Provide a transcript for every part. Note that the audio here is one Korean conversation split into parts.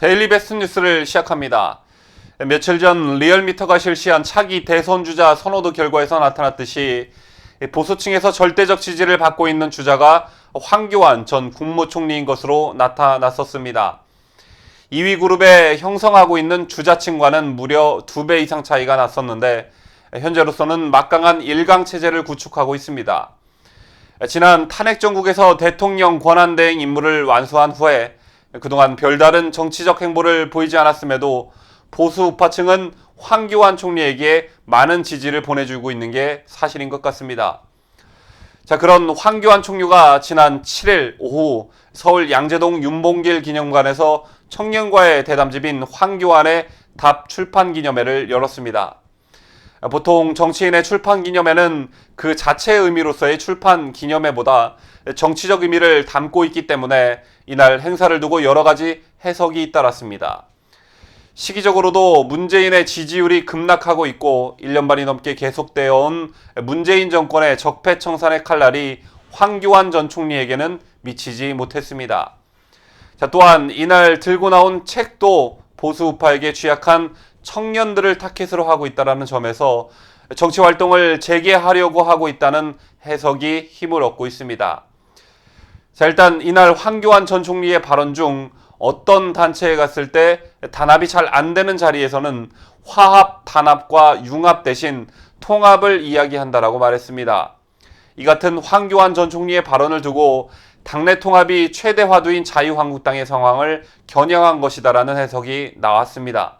데일리 베스트 뉴스를 시작합니다. 며칠 전 리얼미터가 실시한 차기 대선 주자 선호도 결과에서 나타났듯이 보수층에서 절대적 지지를 받고 있는 주자가 황교안 전 국무총리인 것으로 나타났었습니다. 2위 그룹에 형성하고 있는 주자층과는 무려 2배 이상 차이가 났었는데 현재로서는 막강한 1강 체제를 구축하고 있습니다. 지난 탄핵 정국에서 대통령 권한대행 임무를 완수한 후에 그동안 별다른 정치적 행보를 보이지 않았음에도 보수 우파층은 황교안 총리에게 많은 지지를 보내주고 있는 게 사실인 것 같습니다. 자, 그런 황교안 총리가 지난 7일 오후 서울 양재동 윤봉길 기념관에서 청년과의 대담집인 황교안의 답 출판 기념회를 열었습니다. 보통 정치인의 출판 기념회는 그 자체의 의미로서의 출판 기념회보다 정치적 의미를 담고 있기 때문에 이날 행사를 두고 여러 가지 해석이 잇따랐습니다. 시기적으로도 문재인의 지지율이 급락하고 있고 1년 반이 넘게 계속되어 온 문재인 정권의 적폐청산의 칼날이 황교안 전 총리에게는 미치지 못했습니다. 자, 또한 이날 들고 나온 책도 보수 우파에게 취약한 청년들을 타깃으로 하고 있다는 점에서 정치 활동을 재개하려고 하고 있다는 해석이 힘을 얻고 있습니다. 자, 일단 이날 황교안 전 총리의 발언 중 어떤 단체에 갔을 때 단합이 잘 안 되는 자리에서는 화합, 단합과 융합 대신 통합을 이야기한다라고 말했습니다. 이 같은 황교안 전 총리의 발언을 두고 당내 통합이 최대 화두인 자유한국당의 상황을 겨냥한 것이다라는 해석이 나왔습니다.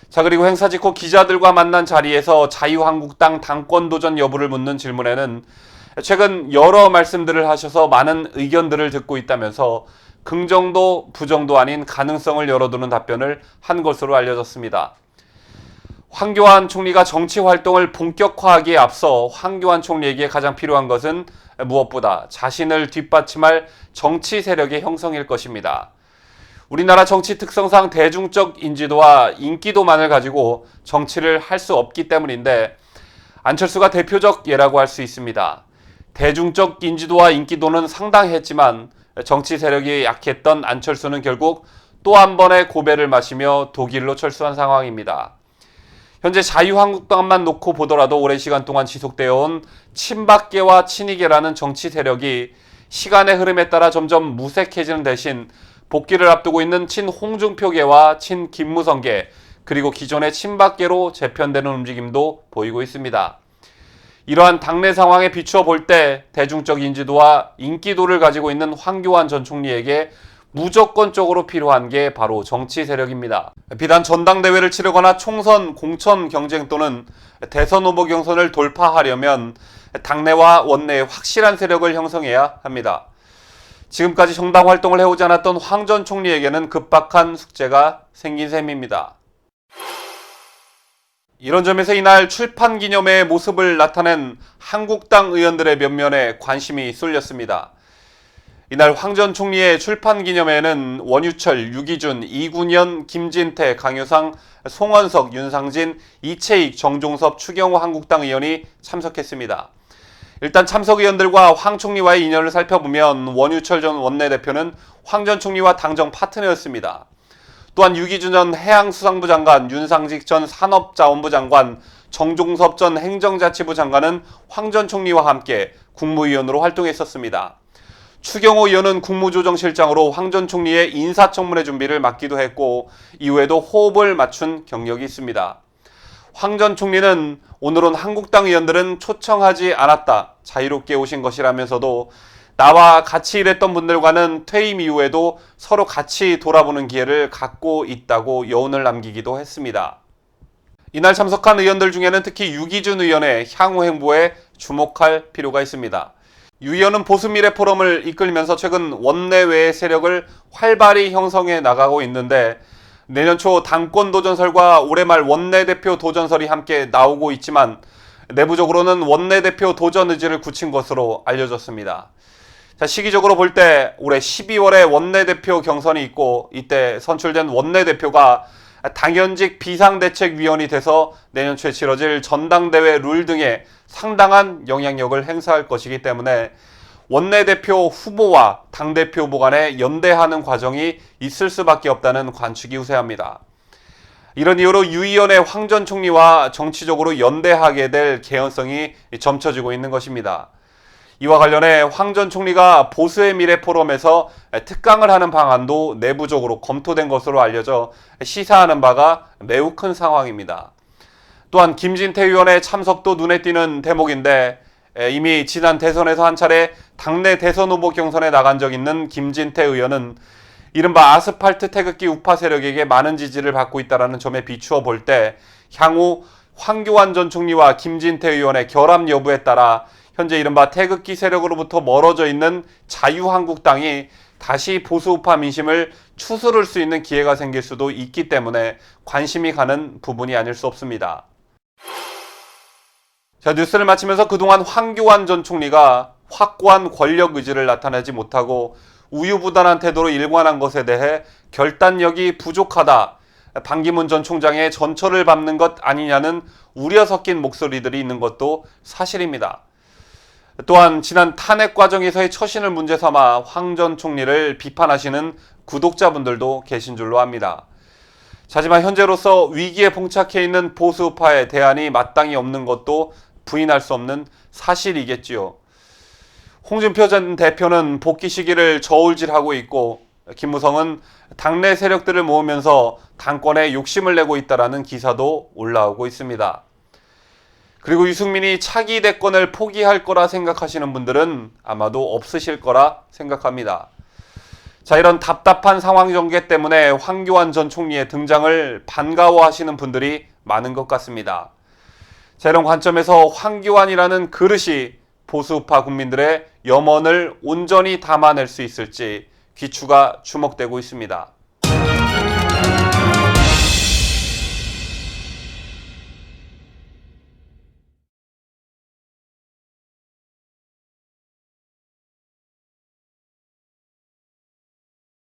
자, 그리고 행사 직후 기자들과 만난 자리에서 자유한국당 당권 도전 여부를 묻는 질문에는 최근 여러 말씀들을 하셔서 많은 의견들을 듣고 있다면서 긍정도 부정도 아닌 가능성을 열어두는 답변을 한 것으로 알려졌습니다. 황교안 총리가 정치 활동을 본격화하기에 앞서 황교안 총리에게 가장 필요한 것은 무엇보다 자신을 뒷받침할 정치 세력의 형성일 것입니다. 우리나라 정치 특성상 대중적 인지도와 인기도만을 가지고 정치를 할 수 없기 때문인데 안철수가 대표적 예라고 할 수 있습니다. 대중적 인지도와 인기도는 상당했지만 정치 세력이 약했던 안철수는 결국 또 한 번의 고배를 마시며 독일로 철수한 상황입니다. 현재 자유한국당만 놓고 보더라도 오랜 시간 동안 지속되어 온 친박계와 친이계라는 정치 세력이 시간의 흐름에 따라 점점 무색해지는 대신 복귀를 앞두고 있는 친홍준표계와 친김무성계 그리고 기존의 친박계로 재편되는 움직임도 보이고 있습니다. 이러한 당내 상황에 비추어 볼 때 대중적 인지도와 인기도를 가지고 있는 황교안 전 총리에게 무조건적으로 필요한 게 바로 정치 세력입니다. 비단 전당대회를 치르거나 총선, 공천 경쟁 또는 대선 후보 경선을 돌파하려면 당내와 원내에 확실한 세력을 형성해야 합니다. 지금까지 정당 활동을 해오지 않았던 황 전 총리에게는 급박한 숙제가 생긴 셈입니다. 이런 점에서 이날 출판 기념회의 모습을 나타낸 한국당 의원들의 면면에 관심이 쏠렸습니다. 이날 황 전 총리의 출판 기념회에는 원유철, 유기준, 이군현, 김진태, 강효상, 송원석, 윤상진, 이채익, 정종섭, 추경호 한국당 의원이 참석했습니다. 일단 참석 의원들과 황 총리와의 인연을 살펴보면 원유철 전 원내대표는 황 전 총리와 당정 파트너였습니다. 또한 유기준 전 해양수산부 장관, 윤상직 전 산업자원부 장관, 정종섭 전 행정자치부 장관은 황 전 총리와 함께 국무위원으로 활동했었습니다. 추경호 의원은 국무조정실장으로 황 전 총리의 인사청문회 준비를 맡기도 했고 이후에도 호흡을 맞춘 경력이 있습니다. 황 전 총리는 오늘은 한국당 의원들은 초청하지 않았다, 자유롭게 오신 것이라면서도 나와 같이 일했던 분들과는 퇴임 이후에도 서로 같이 돌아보는 기회를 갖고 있다고 여운을 남기기도 했습니다. 이날 참석한 의원들 중에는 특히 유기준 의원의 향후 행보에 주목할 필요가 있습니다. 유 의원은 보수미래 포럼을 이끌면서 최근 원내외의 세력을 활발히 형성해 나가고 있는데 내년 초 당권 도전설과 올해 말 원내대표 도전설이 함께 나오고 있지만 내부적으로는 원내대표 도전 의지를 굳힌 것으로 알려졌습니다. 자, 시기적으로 볼 때 올해 12월에 원내대표 경선이 있고 이때 선출된 원내대표가 당연직 비상대책위원이 돼서 내년 초에 치러질 전당대회 룰 등에 상당한 영향력을 행사할 것이기 때문에 원내대표 후보와 당대표 후보 간에 연대하는 과정이 있을 수밖에 없다는 관측이 우세합니다. 이런 이유로 유의원의 황 전 총리와 정치적으로 연대하게 될 개연성이 점쳐지고 있는 것입니다. 이와 관련해 황 전 총리가 보수의 미래 포럼에서 특강을 하는 방안도 내부적으로 검토된 것으로 알려져 시사하는 바가 매우 큰 상황입니다. 또한 김진태 의원의 참석도 눈에 띄는 대목인데, 이미 지난 대선에서 한 차례 당내 대선 후보 경선에 나간 적 있는 김진태 의원은 이른바 아스팔트 태극기 우파 세력에게 많은 지지를 받고 있다는 점에 비추어 볼 때 향후 황교안 전 총리와 김진태 의원의 결합 여부에 따라 현재 이른바 태극기 세력으로부터 멀어져 있는 자유한국당이 다시 보수 우파 민심을 추스를 수 있는 기회가 생길 수도 있기 때문에 관심이 가는 부분이 아닐 수 없습니다. 자, 뉴스를 마치면서 그동안 황교안 전 총리가 확고한 권력 의지를 나타내지 못하고 우유부단한 태도로 일관한 것에 대해 결단력이 부족하다, 반기문 전 총장의 전철을 밟는 것 아니냐는 우려 섞인 목소리들이 있는 것도 사실입니다. 또한 지난 탄핵 과정에서의 처신을 문제 삼아 황 전 총리를 비판하시는 구독자분들도 계신 줄로 압니다. 하지만 현재로서 위기에 봉착해 있는 보수우파의 대안이 마땅히 없는 것도 부인할 수 없는 사실이겠지요. 홍준표 전 대표는 복귀 시기를 저울질하고 있고, 김무성은 당내 세력들을 모으면서 당권에 욕심을 내고 있다는 기사도 올라오고 있습니다. 그리고 유승민이 차기 대권을 포기할 거라 생각하시는 분들은 아마도 없으실 거라 생각합니다. 자, 이런 답답한 상황 전개 때문에 황교안 전 총리의 등장을 반가워하시는 분들이 많은 것 같습니다. 자, 이런 관점에서 황교안이라는 그릇이 보수우파 국민들의 염원을 온전히 담아낼 수 있을지 귀추가 주목되고 있습니다.